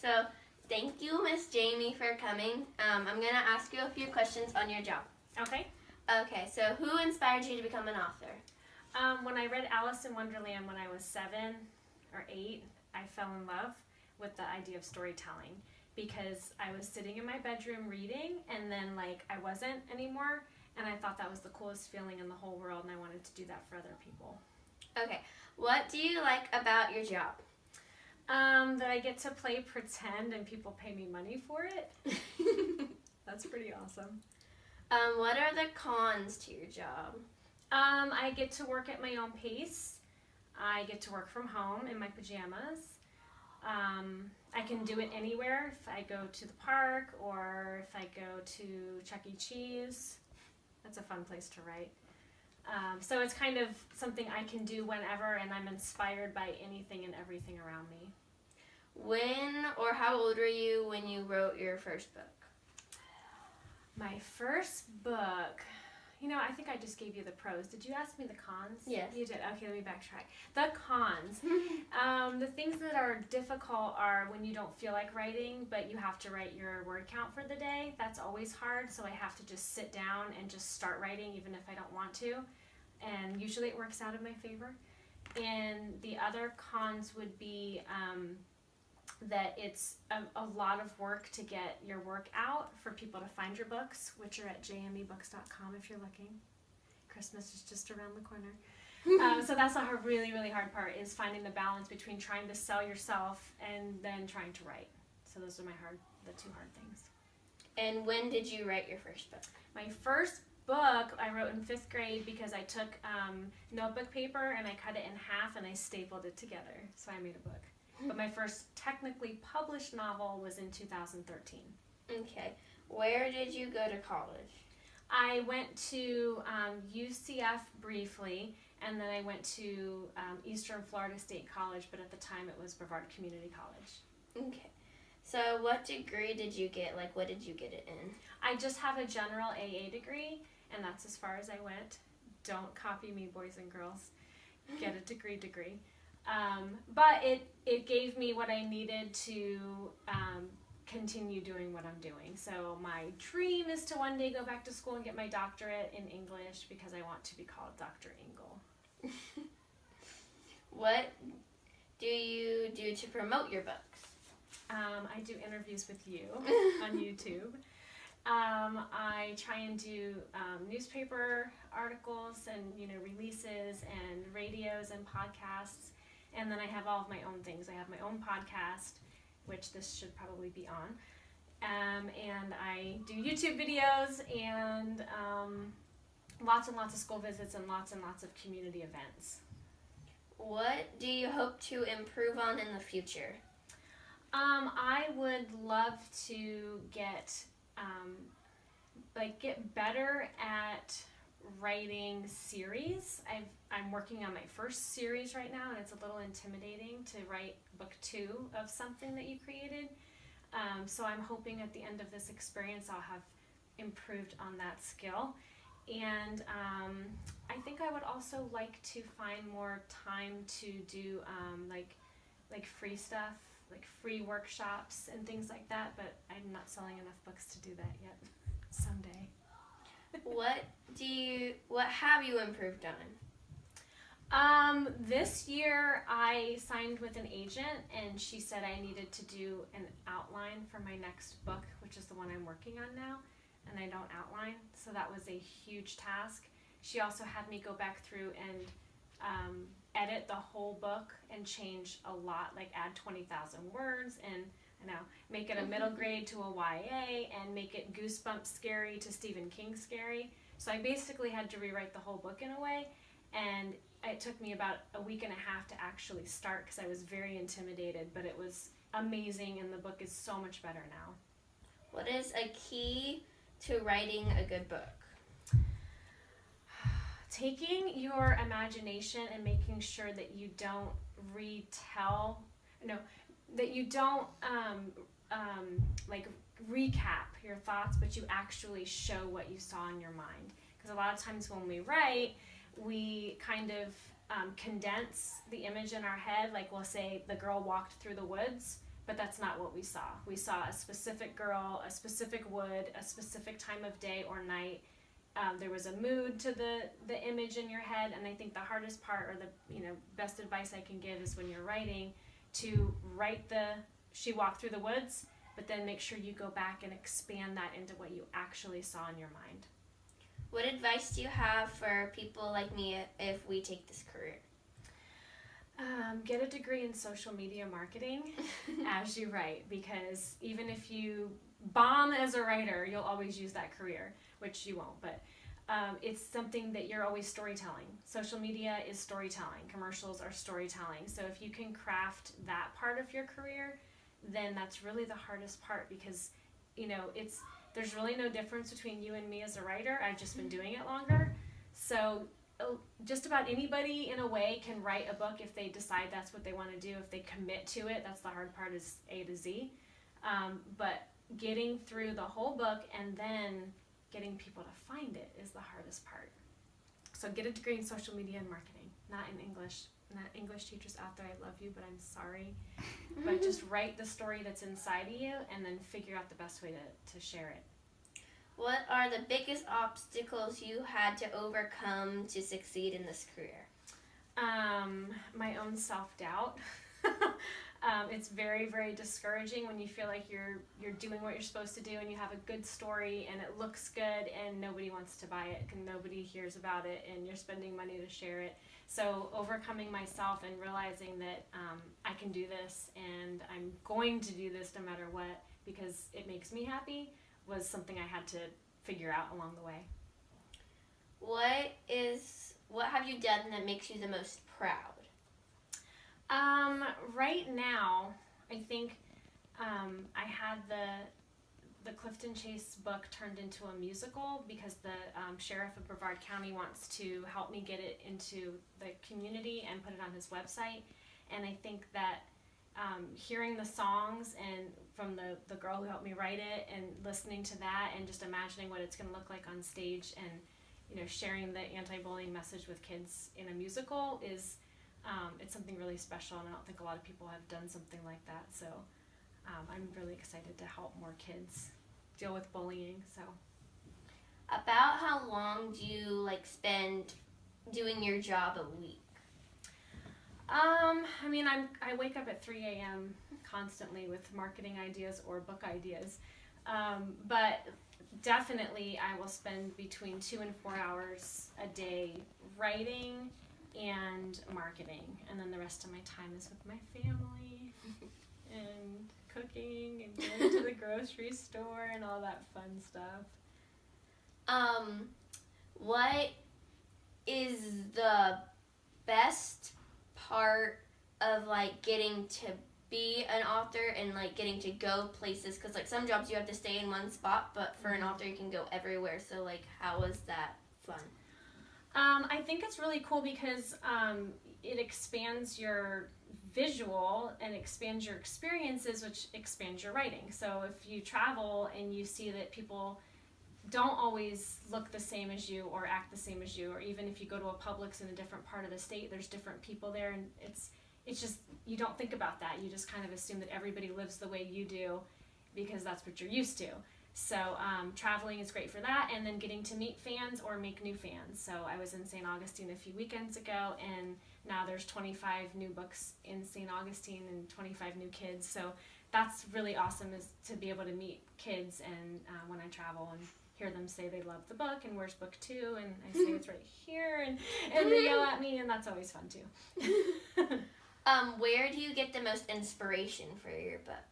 So, thank you, Miss Jamie, for coming. I'm going to ask you a few questions on your job. Okay. Okay, so who inspired you to become an author? When I read Alice in Wonderland when I was 7 or 8, I fell in love with the idea of storytelling because I was sitting in my bedroom reading and then I wasn't anymore, and I thought that was the coolest feeling in the whole world, and I wanted to do that for other people. Okay, what do you like about your job? That I get to play pretend and people pay me money for it. That's pretty awesome. What are the cons to your job? I get to work at my own pace. I get to work from home in my pajamas. I can do it anywhere. If I go to the park or if I go to Chuck E. Cheese, that's a fun place to write. So it's kind of something I can do whenever, and I'm inspired by anything and everything around me. When or how old were you when you wrote your first book? My first book, I think I just gave you the pros. Did you ask me the cons? Yes. You did. Okay, let me backtrack. The cons. The things that are difficult are when you don't feel like writing, but you have to write your word count for the day. That's always hard, so I have to just sit down and just start writing even if I don't want to. And usually it works out in my favor. And the other cons would be that it's a lot of work to get your work out for people to find your books, which are at jmebooks.com if you're looking. Christmas is just around the corner. So that's a really, really hard part, is finding the balance between trying to sell yourself and then trying to write. So those are the two hard things. And when did you write your first book? My first book I wrote in 5th grade because I took notebook paper and I cut it in half and I stapled it together. So I made a book. But my first technically published novel was in 2013. Okay. Where did you go to college? I went to UCF briefly, and then I went to Eastern Florida State College, but at the time it was Brevard Community College. Okay. So what degree did you get? What did you get it in? I just have a general AA degree, and that's as far as I went. Don't copy me, boys and girls. Get a degree. But it gave me what I needed to continue doing what I'm doing. So my dream is to one day go back to school and get my doctorate in English because I want to be called Dr. Engle. What do you do to promote your books? I do interviews with you on YouTube. I try and do newspaper articles and releases and radios and podcasts. And then I have all of my own things. I have my own podcast, which this should probably be on. And I do YouTube videos and lots and lots of school visits and lots of community events. What do you hope to improve on in the future? I would love to get better at writing series. I'm working on my first series right now, and it's a little intimidating to write book 2 of something that you created. So I'm hoping at the end of this experience I'll have improved on that skill. And I think I would also like to find more time to do like free stuff, like free workshops and things like that, but I'm not selling enough books to do that yet. Someday. What have you improved on? This year I signed with an agent, and she said I needed to do an outline for my next book, which is the one I'm working on now, and I don't outline, so that was a huge task. She also had me go back through and edit the whole book and change a lot, like add 20,000 words and make it a middle grade to a YA and make it Goosebumps scary to Stephen King scary. So I basically had to rewrite the whole book in a way, and it took me about a week and a half to actually start because I was very intimidated, but it was amazing, and the book is so much better now. What is a key to writing a good book? Taking your imagination and making sure that you don't recap your thoughts, but you actually show what you saw in your mind. Because a lot of times when we write, we kind of condense the image in our head. Like we'll say the girl walked through the woods, but that's not what we saw. We saw a specific girl, a specific wood, a specific time of day or night. There was a mood to the image in your head, and I think the hardest part, or the best advice I can give, is when you're writing, to write she walked through the woods, but then make sure you go back and expand that into what you actually saw in your mind. What advice do you have for people like me if we take this career? Get a degree in social media marketing as you write, because even if you bomb as a writer, you'll always use that career, which you won't, but it's something that you're always storytelling. Social media is storytelling. Commercials are storytelling. So if you can craft that part of your career, then that's really the hardest part, because there's really no difference between you and me as a writer. I've just been doing it longer. So just about anybody in a way can write a book if they decide that's what they want to do, if they commit to it. That's the hard part, is A to Z. But getting through the whole book and then getting people to find it is the hardest part. So get a degree in social media and marketing, not in English. Not English teachers out there, I love you, but I'm sorry. But just write the story that's inside of you and then figure out the best way to share it. What are the biggest obstacles you had to overcome to succeed in this career? My own self-doubt. It's very, very discouraging when you feel like you're doing what you're supposed to do and you have a good story and it looks good and nobody wants to buy it and nobody hears about it and you're spending money to share it. So overcoming myself and realizing that I can do this and I'm going to do this no matter what, because it makes me happy, was something I had to figure out along the way. What have you done that makes you the most proud? Right now, I think I had the Clifton Chase book turned into a musical because the sheriff of Brevard County wants to help me get it into the community and put it on his website. And I think that hearing the songs and from the girl who helped me write it and listening to that and just imagining what it's going to look like on stage and sharing the anti-bullying message with kids in a musical is it's something really special, and I don't think a lot of people have done something like that. So I'm really excited to help more kids deal with bullying. So about how long do you spend doing your job a week? I wake up at 3 a.m. constantly with marketing ideas or book ideas, but definitely I will spend between 2 and 4 hours a day writing and marketing, and then the rest of my time is with my family and cooking and going to the grocery store and all that fun stuff. What is the best part of getting to be an author and getting to go places? Because some jobs you have to stay in one spot, but for an author you can go everywhere. So how is that fun? I think it's really cool because it expands your visual and expands your experiences, which expands your writing. So if you travel and you see that people don't always look the same as you or act the same as you, or even if you go to a Publix in a different part of the state, there's different people there, and it's just, you don't think about that. You just kind of assume that everybody lives the way you do because that's what you're used to. So traveling is great for that, and then getting to meet fans or make new fans. So I was in St. Augustine a few weekends ago, and now there's 25 new books in St. Augustine and 25 new kids. So that's really awesome, is to be able to meet kids and when I travel and hear them say they love the book and where's book 2, and I say it's right here, and they yell at me, and that's always fun too. Where do you get the most inspiration for your books?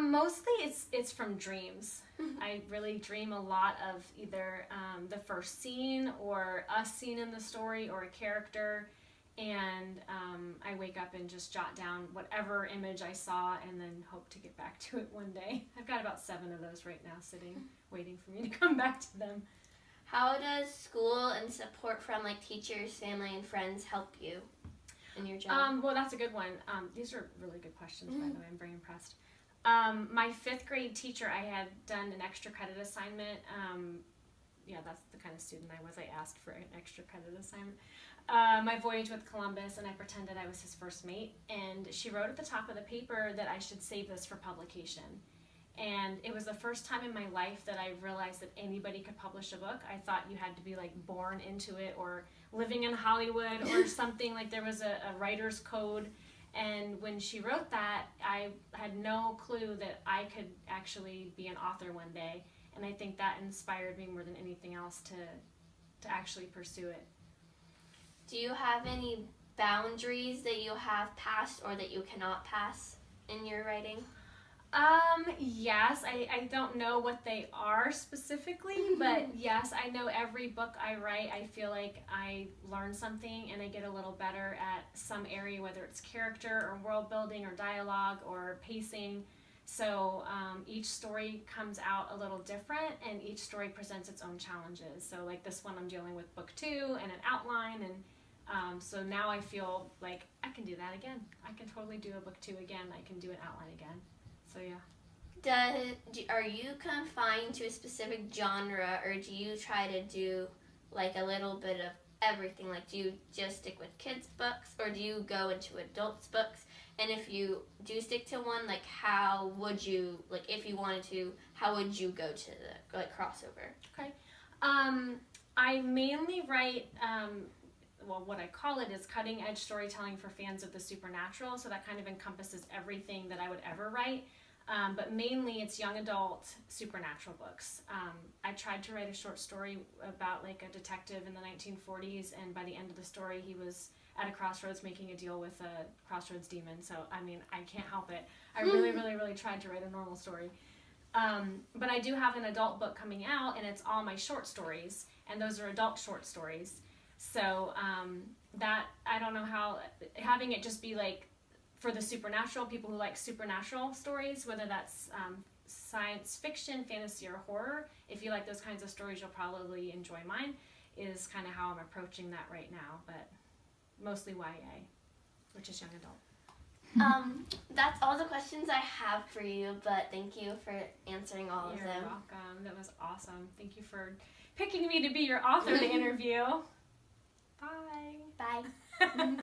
Mostly it's from dreams. I really dream a lot of either the first scene or a scene in the story or a character, and I wake up and just jot down whatever image I saw and then hope to get back to it one day. I've got about 7 of those right now sitting, waiting for me to come back to them. How does school and support from teachers, family, and friends help you in your job? Well, that's a good one. These are really good questions, by the way. I'm very impressed. My 5th grade teacher, I had done an extra credit assignment. That's the kind of student I was. I asked for an extra credit assignment. my voyage with Columbus, and I pretended I was his first mate. And she wrote at the top of the paper that I should save this for publication. And it was the first time in my life that I realized that anybody could publish a book. I thought you had to be like born into it or living in Hollywood or something, like there was a writer's code. And when she wrote that, I had no clue that I could actually be an author one day. And I think that inspired me more than anything else to actually pursue it. Do you have any boundaries that you have passed or that you cannot pass in your writing? Yes, I don't know what they are specifically, but yes, I know every book I write, I feel like I learn something and I get a little better at some area, whether it's character or world building or dialogue or pacing. So each story comes out a little different, and each story presents its own challenges. So like this one, I'm dealing with book 2 and an outline, and so now I feel like I can do that again. I can totally do a book 2 again. I can do an outline again. So yeah. Are you confined to a specific genre, or do you try to do like a little bit of everything? Like, do you just stick with kids' books, or do you go into adults' books? And if you do stick to one, like, how would you, like, if you wanted to, how would you go to the like crossover? Okay. I mainly write. Well, what I call it is cutting edge storytelling for fans of the supernatural. So that kind of encompasses everything that I would ever write. But mainly it's young adult supernatural books. I tried to write a short story about like a detective in the 1940s, and by the end of the story he was at a crossroads making a deal with a crossroads demon. So, I mean, I can't help it. I really, really, really tried to write a normal story. But I do have an adult book coming out, and it's all my short stories, and those are adult short stories. So that, I don't know how, having it just be like for the supernatural, people who like supernatural stories, whether that's science fiction, fantasy, or horror, if you like those kinds of stories, you'll probably enjoy mine, is kind of how I'm approaching that right now, but mostly YA, which is young adult. That's all the questions I have for you, but thank you for answering all of them. You're welcome. That was awesome. Thank you for picking me to be your author to interview. Bye. Bye.